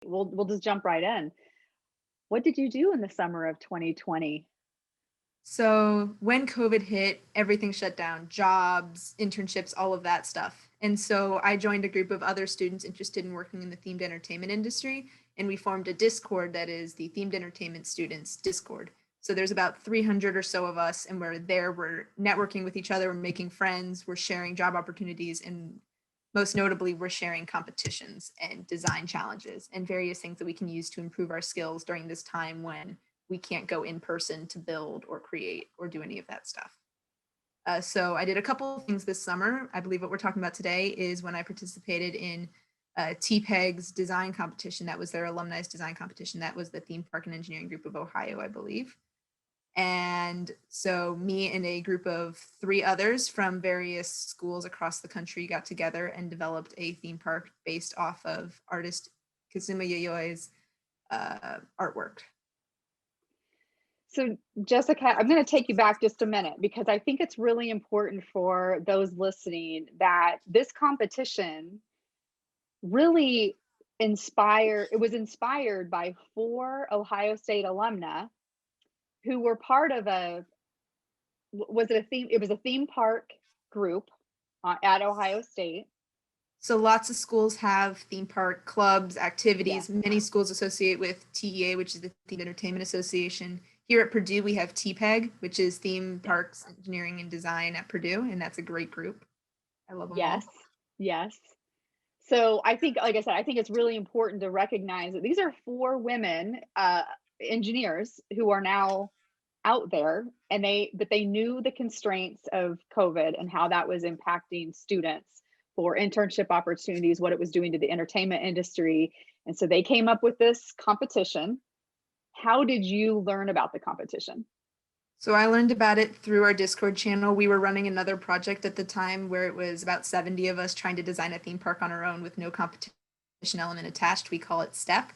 We'll just jump right in. What did you do in the summer of 2020? So when COVID hit, everything shut down, jobs, internships, all of that stuff. And so I joined a group of other students interested in working in the themed entertainment industry. And we formed a Discord that is the Themed Entertainment Students Discord. So there's about 300 or so of us, and we're networking with each other, we're making friends, we're sharing job opportunities, and most notably, we're sharing competitions and design challenges and various things that we can use to improve our skills during this time when we can't go in person to build or create or do any of that stuff. So I did a couple of things this summer. I believe what we're talking about today is when I participated in TPEG's design competition. That was their alumni's design competition. That was the Theme Park and Engineering Group of Ohio, I believe. And so me and a group of 3 others from various schools across the country got together and developed a theme park based off of artist Kazuma Yayoi's artwork. So Jessica, I'm going to take you back just a minute because I think it's really important for those listening that this competition really it was inspired by 4 Ohio State alumna who were part of it was a theme park group at Ohio State. So lots of schools have theme park clubs, activities. Yes. Many schools associate with TEA, which is the Theme Entertainment Association. Here at Purdue, we have TPEG, which is Theme Parks Engineering and Design at Purdue, and that's a great group. I love them Yes. all. Yes. So I think, like I said, I think it's really important to recognize that these are 4 women engineers who are now out there, and they knew the constraints of COVID and how that was impacting students for internship opportunities, what it was doing to the entertainment industry. And so they came up with this competition. How did you learn about the competition? So I learned about it through our Discord channel. We were running another project at the time where it was about 70 of us trying to design a theme park on our own with no competition element attached. We call it STEP.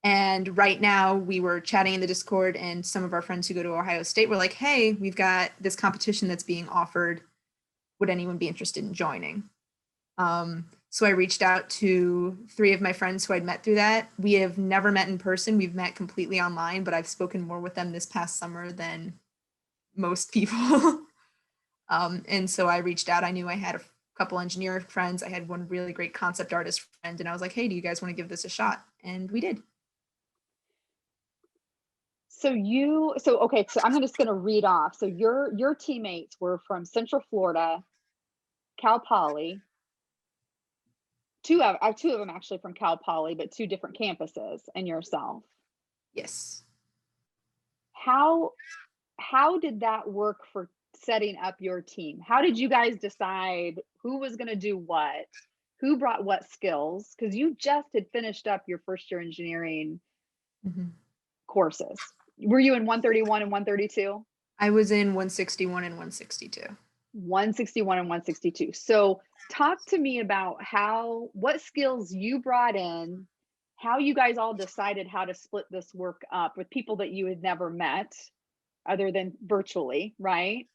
And right now we were chatting in the Discord, and some of our friends who go to Ohio State were like, hey, we've got this competition that's being offered. Would anyone be interested in joining? So I reached out to 3 of my friends who I'd met through that. We have never met in person. We've met completely online, but I've spoken more with them this past summer than most people. And so I reached out. I knew I had a couple engineer friends. I had one really great concept artist friend, and I was like, hey, do you guys want to give this a shot? And we did. So I'm just going to read off. So your teammates were from Central Florida, Cal Poly. 2 of them actually from Cal Poly, but 2 different campuses, and yourself. Yes. How did that work for setting up your team? How did you guys decide who was going to do what? Who brought what skills? Because you just had finished up your first year engineering courses. Were you in 131 and 132? I was in 161 and 162. 161 and 162. So talk to me about what skills you brought in, how you guys all decided how to split this work up with people that you had never met other than virtually, right?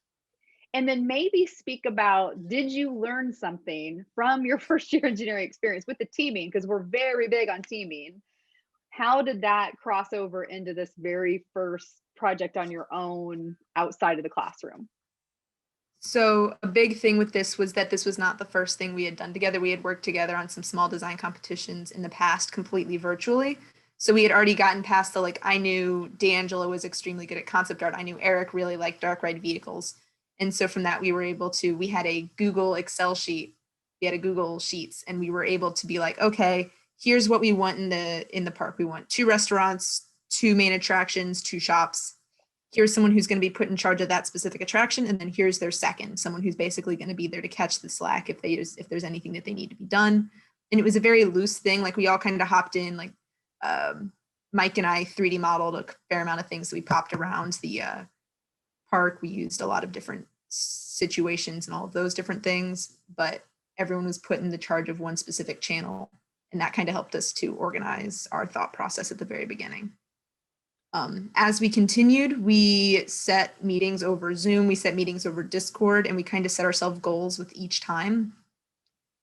And then maybe speak about, did you learn something from your first year engineering experience with the teaming? Because we're very big on teaming. How did that cross over into this very first project on your own outside of the classroom? So a big thing with this was that this was not the first thing we had done together. We had worked together on some small design competitions in the past, completely virtually. So we had already gotten past I knew D'Angelo was extremely good at concept art. I knew Eric really liked dark ride vehicles. And so from that, we had a Google Excel sheet. We had a Google Sheets, and we were able to be like, okay, here's what we want in the park. We want 2 restaurants, 2 main attractions, 2 shops. Here's someone who's going to be put in charge of that specific attraction, and then here's their second, someone who's basically going to be there to catch the slack if there's anything that they need to be done. And it was a very loose thing. Like, we all kind of hopped in, Mike and I 3D modeled a fair amount of things. So we popped around the park. We used a lot of different situations and all of those different things, but everyone was put in the charge of one specific channel. And that kind of helped us to organize our thought process at the very beginning. As we continued, we set meetings over Zoom, we set meetings over Discord, and we kind of set ourselves goals with each time.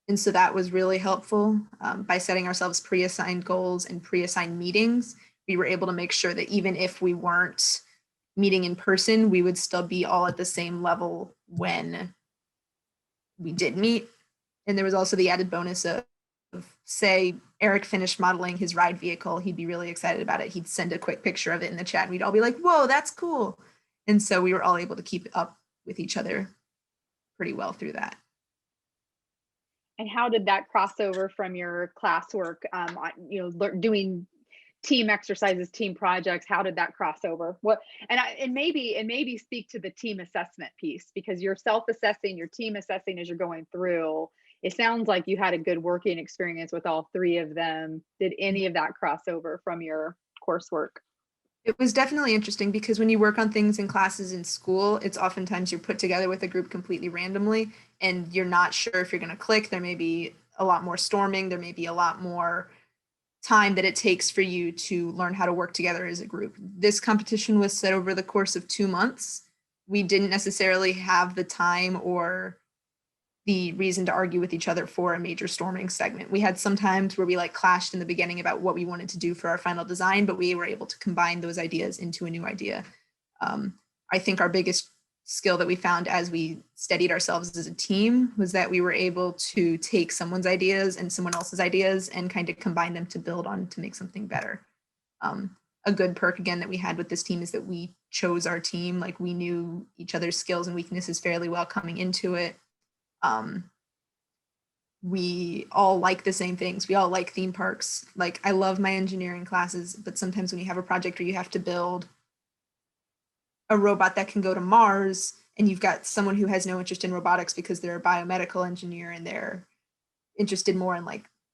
And so that was really helpful. By setting ourselves pre-assigned goals and pre-assigned meetings, we were able to make sure that even if we weren't meeting in person, we would still be all at the same level when we did meet. And there was also the added bonus of say Eric finished modeling his ride vehicle, he'd be really excited about it. He'd send a quick picture of it in the chat and we'd all be like, whoa, that's cool. And so we were all able to keep up with each other pretty well through that. And how did that cross over from your classwork, doing team exercises, team projects? How did that cross over? And maybe speak to the team assessment piece, because you're self-assessing, you're team assessing as you're going through. It sounds like you had a good working experience with all three of them. Did any of that cross over from your coursework? It was definitely interesting because when you work on things in classes in school, it's oftentimes you're put together with a group completely randomly and you're not sure if you're going to click. There may be a lot more storming. There may be a lot more time that it takes for you to learn how to work together as a group. This competition was set over the course of 2 months. We didn't necessarily have the time or the reason to argue with each other for a major storming segment. We had some times where we clashed in the beginning about what we wanted to do for our final design, but we were able to combine those ideas into a new idea. I think our biggest skill that we found as we studied ourselves as a team was that we were able to take someone's ideas and someone else's ideas and kind of combine them to build on to make something better. A good perk again that we had with this team is that we chose our team. We knew each other's skills and weaknesses fairly well coming into it. We all like the same things. We all like theme parks. I love my engineering classes, but sometimes when you have a project where you have to build a robot that can go to Mars and you've got someone who has no interest in robotics because they're a biomedical engineer and they're interested more in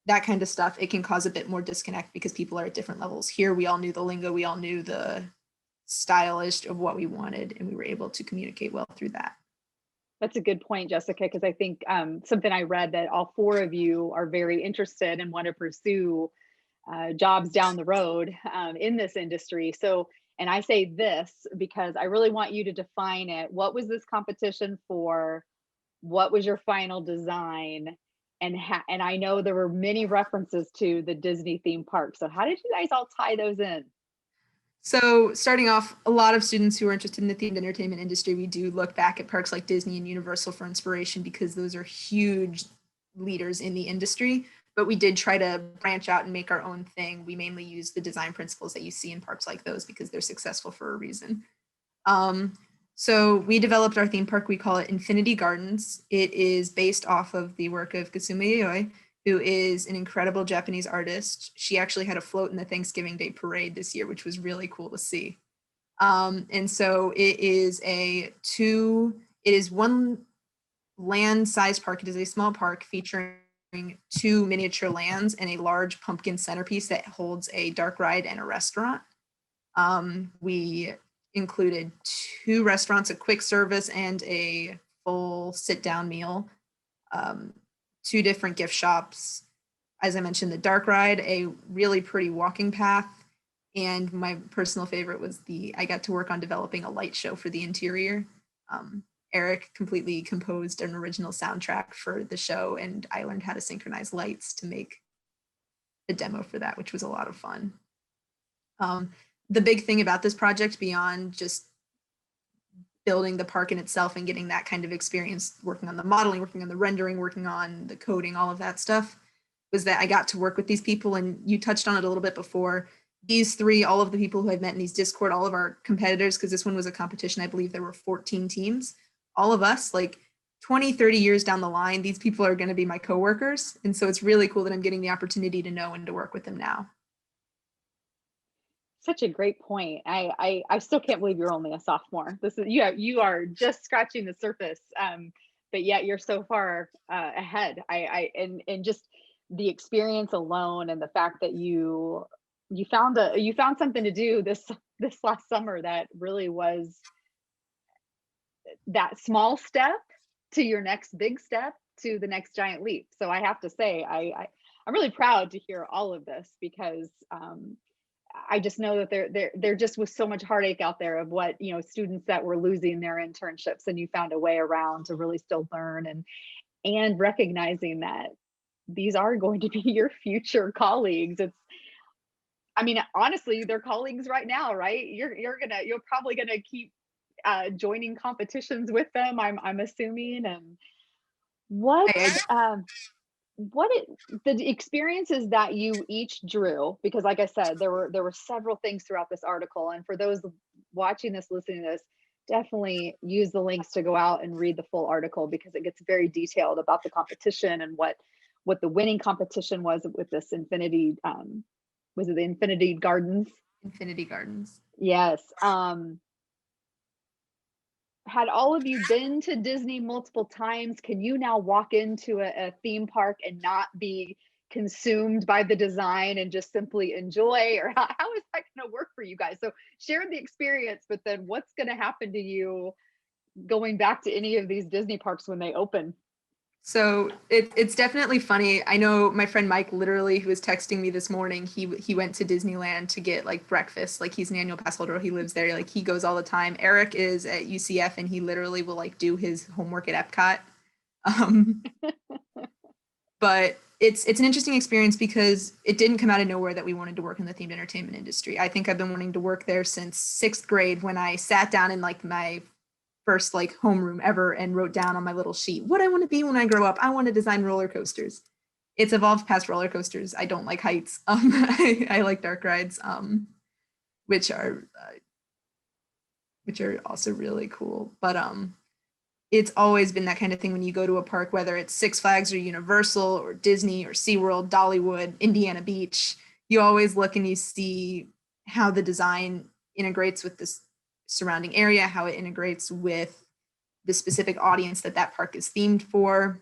that kind of stuff, it can cause a bit more disconnect because people are at different levels. Here, we all knew the lingo, we all knew the stylist of what we wanted, and we were able to communicate well through that. That's a good point, Jessica, because I think something I read that all four of you are very interested and want to pursue jobs down the road in this industry. So, and I say this because I really want you to define it. What was this competition for? What was your final design? And I know there were many references to the Disney theme park. So how did you guys all tie those in? So starting off, a lot of students who are interested in the themed entertainment industry, we do look back at parks like Disney and Universal for inspiration because those are huge leaders in the industry. But we did try to branch out and make our own thing. We mainly use the design principles that you see in parks like those because they're successful for a reason. So we developed our theme park. We call it Infinity Gardens. It is based off of the work of Kasumi Yayoi, who is an incredible Japanese artist. She actually had a float in the Thanksgiving Day parade this year, which was really cool to see. And so it is one land-sized park. It is a small park featuring 2 miniature lands and a large pumpkin centerpiece that holds a dark ride and a restaurant. We included 2 restaurants, a quick service and a full sit-down meal. 2 different gift shops. As I mentioned, the dark ride, a really pretty walking path. And my personal favorite was I got to work on developing a light show for the interior. Eric completely composed an original soundtrack for the show, and I learned how to synchronize lights to make the demo for that, which was a lot of fun. The big thing about this project, beyond just building the park in itself and getting that kind of experience, working on the modeling, working on the rendering, working on the coding, all of that stuff, was that I got to work with these people. And you touched on it a little bit before. These 3, all of the people who I've met in these Discord, all of our competitors, because this one was a competition, I believe there were 14 teams. All of us, 20, 30 years down the line, these people are going to be my coworkers. And so it's really cool that I'm getting the opportunity to know and to work with them now. Such a great point. I still can't believe you're only a sophomore. This is you are just scratching the surface, but yet you're so far ahead. And just the experience alone, and the fact that you found something to do this last summer that really was that small step to your next big step to the next giant leap. So I have to say I'm really proud to hear all of this, because I just know that there just was so much heartache out there of what, students that were losing their internships, and you found a way around to really still learn, and recognizing that these are going to be your future colleagues. I mean, honestly, they're colleagues right now, right? You're probably gonna keep joining competitions with them, I'm assuming. And what I what it the experiences that you each drew, because like I said, there were several things throughout this article, and for those watching this, listening to this, definitely use the links to go out and read the full article, because it gets very detailed about the competition and what the winning competition was with this infinity, was it the Infinity Gardens? Infinity Gardens. Yes. Had all of you been to Disney multiple times? Can you now walk into a theme park and not be consumed by the design and just simply enjoy? Or how is that going to work for you guys? So share the experience, but then what's going to happen to you going back to any of these Disney parks when they open? So it's definitely funny. I know my friend Mike, literally, who was texting me this morning, he went to Disneyland to get like breakfast. Like, he's an annual pass holder. He lives there. Like, he goes all the time. Eric is at UCF, and he literally will like do his homework at Epcot. Um, but it's an interesting experience because it didn't come out of nowhere that we wanted to work in the themed entertainment industry. I think I've been wanting to work there since 6th grade, when I sat down in like my first like homeroom ever and wrote down on my little sheet what I want to be when I grow up. I want to design roller coasters. It's evolved past roller coasters. I don't like heights. I like dark rides, which are also really cool. But it's always been that kind of thing when you go to a park, whether it's Six Flags or Universal or Disney or SeaWorld, Dollywood, Indiana Beach. You always look and you see how the design integrates with this surrounding area, how it integrates with the specific audience that park is themed for.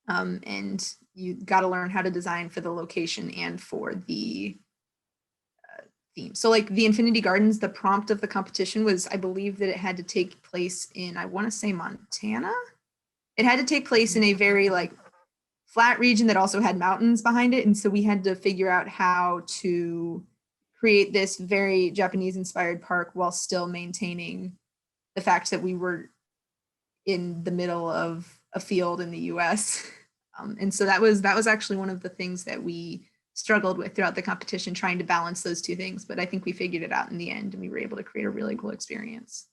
And you got to learn how to design for the location and for the theme. So like the Infinity Gardens, the prompt of the competition was, I believe that it had to take place in, I want to say Montana. It had to take place in a very like flat region that also had mountains behind it. And so we had to figure out how to create this very Japanese inspired park while still maintaining the fact that we were in the middle of a field in the US. And so that was actually one of the things that we struggled with throughout the competition, trying to balance those two things. But I think we figured it out in the end, and we were able to create a really cool experience.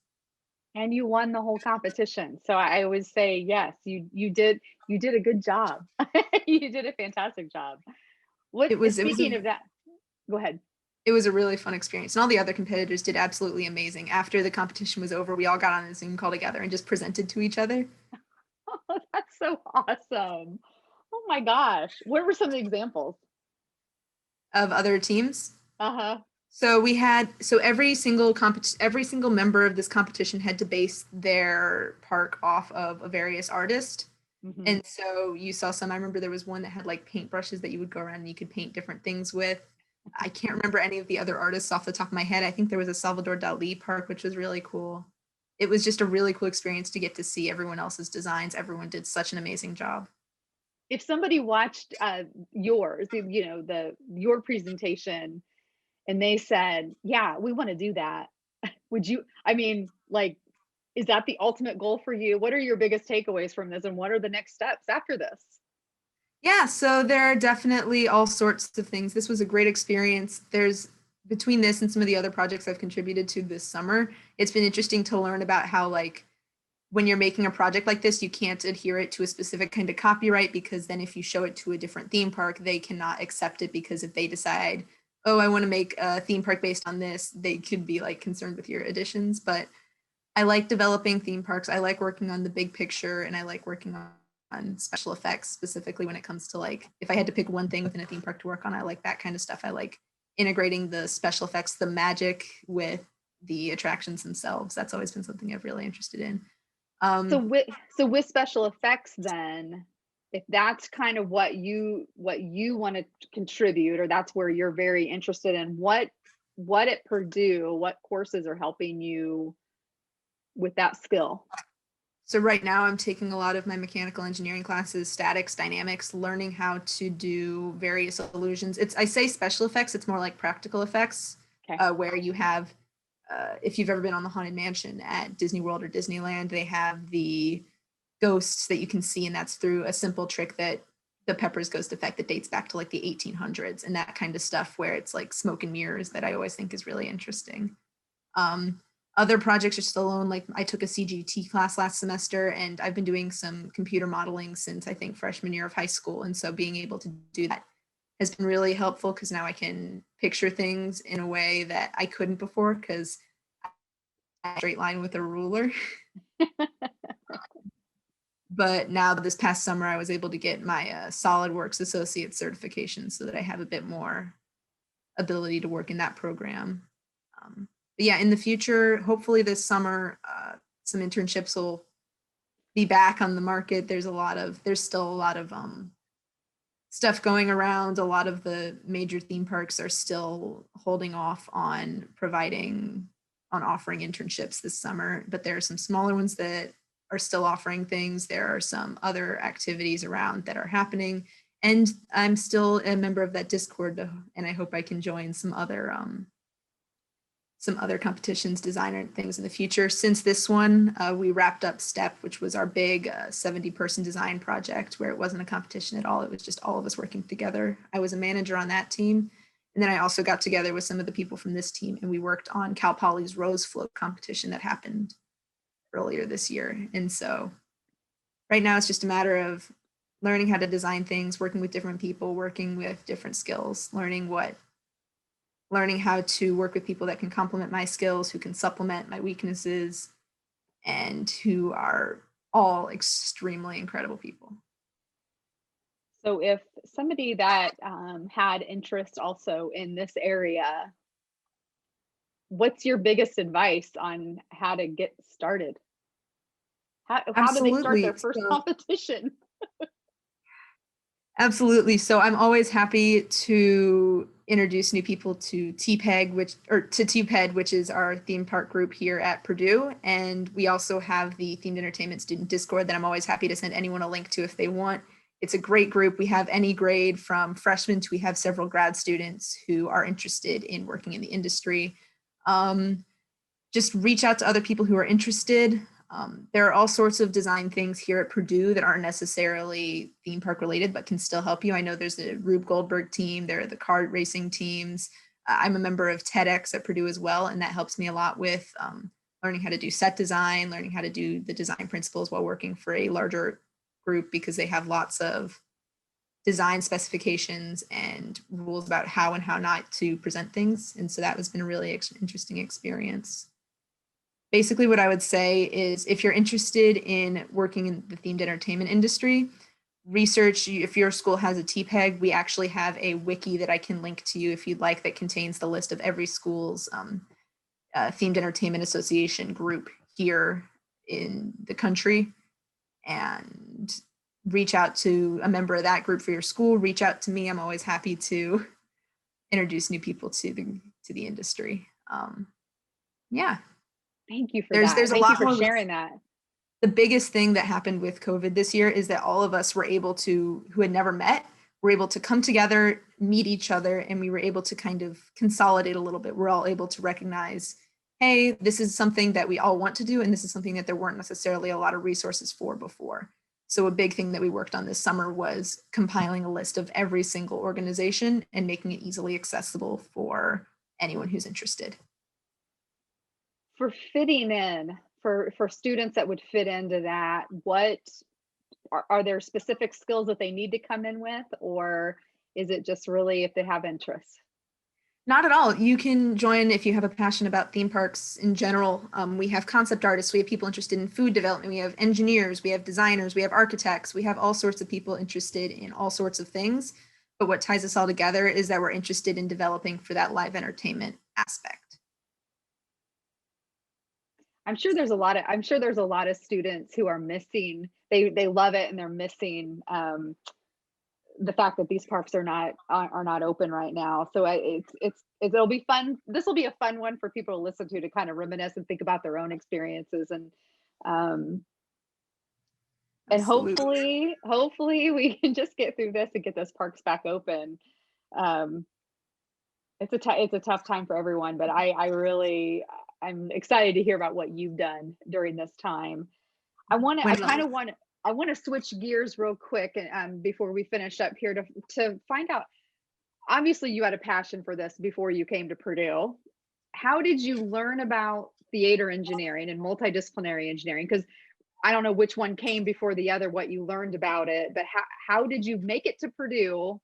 And you won the whole competition. So I always say, yes, you did a good job. You did a fantastic job. Speaking of that, go ahead. It was a really fun experience. And all the other competitors did absolutely amazing. After the competition was over, we all got on a Zoom call together and just presented to each other. Oh, that's so awesome. Oh my gosh. What were some of the examples? Of other teams? Uh-huh. So every single member of this competition had to base their park off of a various artist. Mm-hmm. And so you saw some, I remember there was one that had like paintbrushes that you would go around and you could paint different things with. I can't remember any of the other artists off the top of my head. I think there was a Salvador Dali park, which was really cool. It was just a really cool experience to get to see everyone else's designs. Everyone did such an amazing job. If somebody watched yours, your presentation, and they said, yeah, we want to do that, would you, I mean, like, is that the ultimate goal for you? What are your biggest takeaways from this, and what are the next steps after this? Yeah, so there are definitely all sorts of things. This was a great experience. There's, between this and some of the other projects I've contributed to this summer, it's been interesting to learn about how, like, when you're making a project like this, you can't adhere it to a specific kind of copyright, because then if you show it to a different theme park, they cannot accept it, because if they decide, oh, I want to make a theme park based on this, they could be like concerned with your additions. But I like developing theme parks. I like working on the big picture, and I like working on special effects, specifically when it comes to, like, if I had to pick one thing within a theme park to work on, I like that kind of stuff. I like integrating the special effects, the magic with the attractions themselves. That's always been something I've really interested in. So with special effects, then, if that's kind of what you want to contribute, or that's where you're very interested in, what at Purdue, what courses are helping you with that skill? So right now I'm taking a lot of my mechanical engineering classes, statics, dynamics, learning how to do various illusions. I say special effects, it's more like practical effects, okay. Where you have, if you've ever been on the Haunted Mansion at Disney World or Disneyland, they have the ghosts that you can see, and that's through a simple trick that the Pepper's Ghost effect that dates back to like the 1800s and that kind of stuff where it's like smoke and mirrors that I always think is really interesting. Other projects are still on, like I took a CGT class last semester and I've been doing some computer modeling since I think freshman year of high school. And so being able to do that has been really helpful because now I can picture things in a way that I couldn't before because I had a straight line with a ruler. But now this past summer, I was able to get my SolidWorks associate certification so that I have a bit more ability to work in that program. But yeah, in the future, hopefully this summer, some internships will be back on the market. There's still a lot of stuff going around. A lot of the major theme parks are still holding off on offering internships this summer, but there are some smaller ones that are still offering things. There are some other activities around that are happening. And I'm still a member of that Discord, and I hope I can join some other competitions, designer things in the future. Since this one, we wrapped up STEP, which was our big 70-person design project where it wasn't a competition at all. It was just all of us working together. I was a manager on that team. And then I also got together with some of the people from this team and we worked on Cal Poly's Rose Float competition that happened earlier this year. And so right now it's just a matter of learning how to design things, working with different people, working with different skills, learning how to work with people that can complement my skills, who can supplement my weaknesses, and who are all extremely incredible people. So if somebody that had interest also in this area, what's your biggest advice on how to get started? How do they start their first competition? Absolutely. So I'm always happy to introduce new people to TPEG, to TPEG, which is our theme park group here at Purdue. And we also have the Themed Entertainment Student Discord that I'm always happy to send anyone a link to if they want. It's a great group. We have any grade from freshmen to we have several grad students who are interested in working in the industry. Just reach out to other people who are interested. There are all sorts of design things here at Purdue that aren't necessarily theme park related, but can still help you. I know there's the Rube Goldberg team, there are the kart racing teams. I'm a member of TEDx at Purdue as well, and that helps me a lot with learning how to do set design, learning how to do the design principles while working for a larger group because they have lots of design specifications and rules about how and how not to present things. And so that has been a really interesting experience. Basically, what I would say is if you're interested in working in the themed entertainment industry, research. If your school has a TPEG, we actually have a wiki that I can link to you if you'd like that contains the list of every school's themed entertainment association group here in the country. And reach out to a member of that group for your school. Reach out to me. I'm always happy to introduce new people to the industry. Yeah. Thank you for that. Thank you for sharing that. The biggest thing that happened with COVID this year is that all of us were able to, who had never met, were able to come together, meet each other, and we were able to kind of consolidate a little bit. We're all able to recognize, hey, this is something that we all want to do, and this is something that there weren't necessarily a lot of resources for before. So a big thing that we worked on this summer was compiling a list of every single organization and making it easily accessible for anyone who's interested. For fitting in, for students that would fit into that, what are there specific skills that they need to come in with, or is it just really if they have interest? Not at all. You can join if you have a passion about theme parks in general. We have concept artists, we have people interested in food development, we have engineers, we have designers, we have architects, we have all sorts of people interested in all sorts of things. But what ties us all together is that we're interested in developing for that live entertainment aspect. I'm sure there's a lot of students who are missing, they love it and they're missing the fact that these parks are not open right now. So it'll be fun. This will be a fun one for people to listen to kind of reminisce and think about their own experiences, and hopefully we can just get through this and get those parks back open. It's a tough time for everyone, but I'm excited to hear about what you've done during this time. I kind of want I want to switch gears real quick before we finish up here to find out. Obviously, you had a passion for this before you came to Purdue. How did you learn about theater engineering and multidisciplinary engineering? Because I don't know which one came before the other, what you learned about it, but how did you make it to Purdue?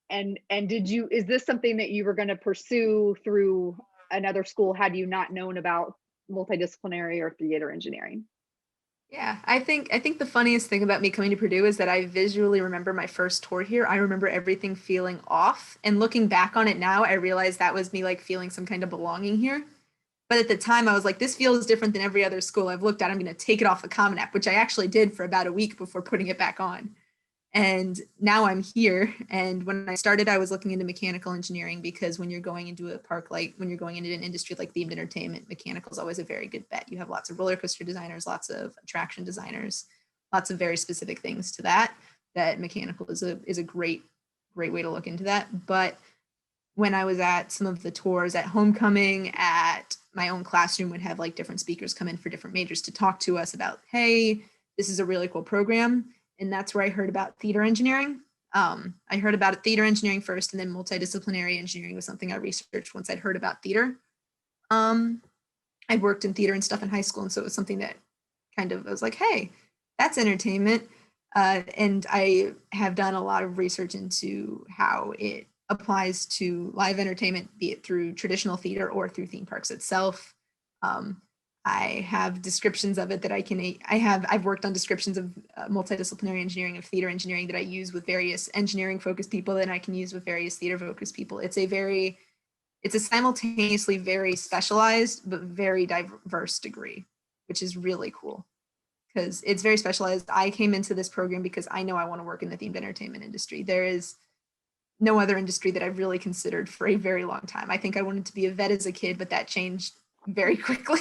And is this something that you were going to pursue through another school had you not known about multidisciplinary or theater engineering? Yeah, I think the funniest thing about me coming to Purdue is that I visually remember my first tour here. I remember everything feeling off. And looking back on it now, I realize that was me like feeling some kind of belonging here. But at the time, I was like, this feels different than every other school I've looked at. I'm going to take it off the Common App, which I actually did for about a week before putting it back on. And now I'm here. And when I started, I was looking into mechanical engineering because when you're going into a park, like when you're going into an industry like themed entertainment, mechanical is always a very good bet. You have lots of roller coaster designers, lots of attraction designers, lots of very specific things to that mechanical is a great way to look into that. But when I was at some of the tours at homecoming, at my own classroom would have like different speakers come in for different majors to talk to us about, hey, this is a really cool program. And that's where I heard about theater engineering. I heard about theater engineering first, and then multidisciplinary engineering was something I researched once I'd heard about theater. I worked in theater and stuff in high school, and so it was something that kind of was like, hey, that's entertainment. And I have done a lot of research into how it applies to live entertainment, be it through traditional theater or through theme parks itself. I have descriptions of it that I've worked on descriptions of multidisciplinary engineering, of theater engineering, that I use with various engineering focused people that I can use with various theater focused people. It's a simultaneously very specialized, but very diverse degree, which is really cool because it's very specialized. I came into this program because I know I want to work in the themed entertainment industry. There is no other industry that I've really considered for a very long time. I think I wanted to be a vet as a kid, but that changed very quickly.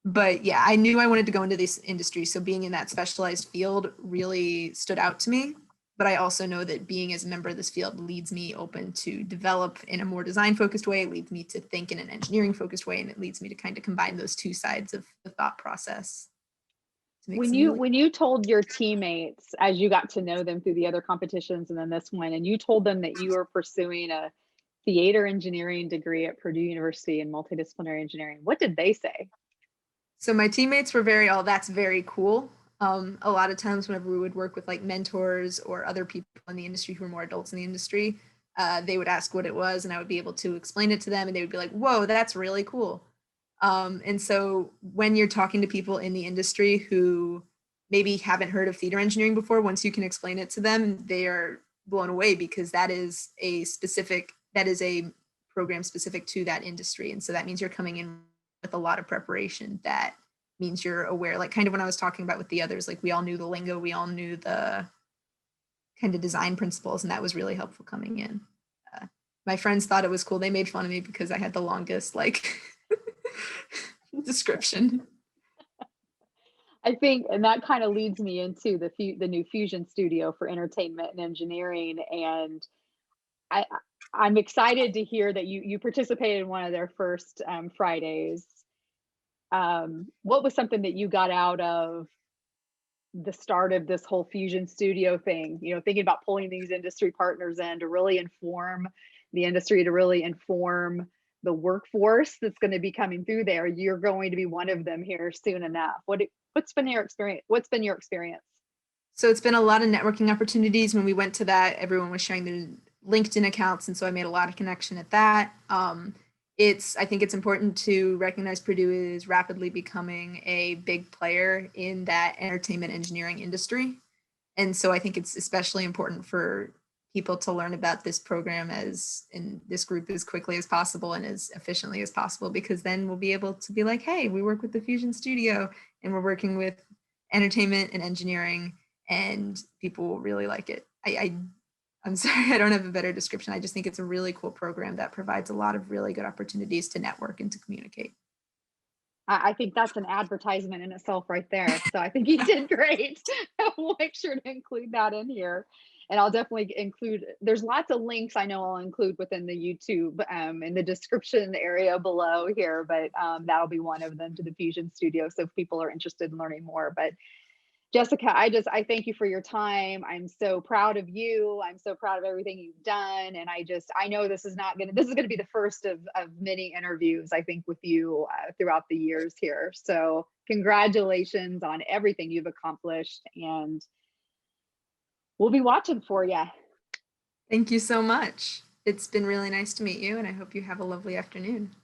But yeah, I knew I wanted to go into this industry. So being in that specialized field really stood out to me. But I also know that being as a member of this field leads me open to develop in a more design focused way, it leads me to think in an engineering focused way, and it leads me to kind of combine those two sides of the thought process. When you told your teammates, as you got to know them through the other competitions and then this one, and you told them that you were pursuing a theater engineering degree at Purdue University in multidisciplinary engineering, what did they say? So my teammates were that's very cool. A lot of times whenever we would work with like mentors or other people in the industry who were more adults in the industry, they would ask what it was and I would be able to explain it to them and they would be like, whoa, that's really cool. And so when you're talking to people in the industry who maybe haven't heard of theater engineering before, once you can explain it to them, they are blown away because that is a program specific to that industry. And so that means you're coming in with a lot of preparation. That means you're aware, like kind of when I was talking about with the others, like we all knew the lingo, we all knew the kind of design principles, and that was really helpful coming in. My friends thought it was cool. They made fun of me because I had the longest like description. I think, and that kind of leads me into the new Fusion Studio for entertainment and engineering, and I'm excited to hear that you participated in one of their first Fridays. What was something that you got out of the start of this whole Fusion Studio thing? You know, thinking about pulling these industry partners in to really inform the industry, to really inform the workforce that's going to be coming through there. You're going to be one of them here soon enough. What's been your experience? What's been your experience? So it's been a lot of networking opportunities. When we went to that, everyone was sharing their LinkedIn accounts, and so I made a lot of connection at that. I think it's important to recognize Purdue is rapidly becoming a big player in that entertainment engineering industry. And so I think it's especially important for people to learn about this program in this group as quickly as possible and as efficiently as possible, because then we'll be able to be like, hey, we work with the Fusion Studio and we're working with entertainment and engineering, and people will really like it. I'm sorry, I don't have a better description. I just think it's a really cool program that provides a lot of really good opportunities to network and to communicate. I think that's an advertisement in itself right there. So I think you did great. We'll make sure to include that in here. And I'll definitely include, there's lots of links I know I'll include within the YouTube in the description area below here, but that'll be one of them to the Fusion Studio. So if people are interested in learning more. But Jessica, I thank you for your time. I'm so proud of you. I'm so proud of everything you've done. And I know this is going to be the first of many interviews, I think, with you throughout the years here. So congratulations on everything you've accomplished, and we'll be watching for you. Thank you so much. It's been really nice to meet you, and I hope you have a lovely afternoon.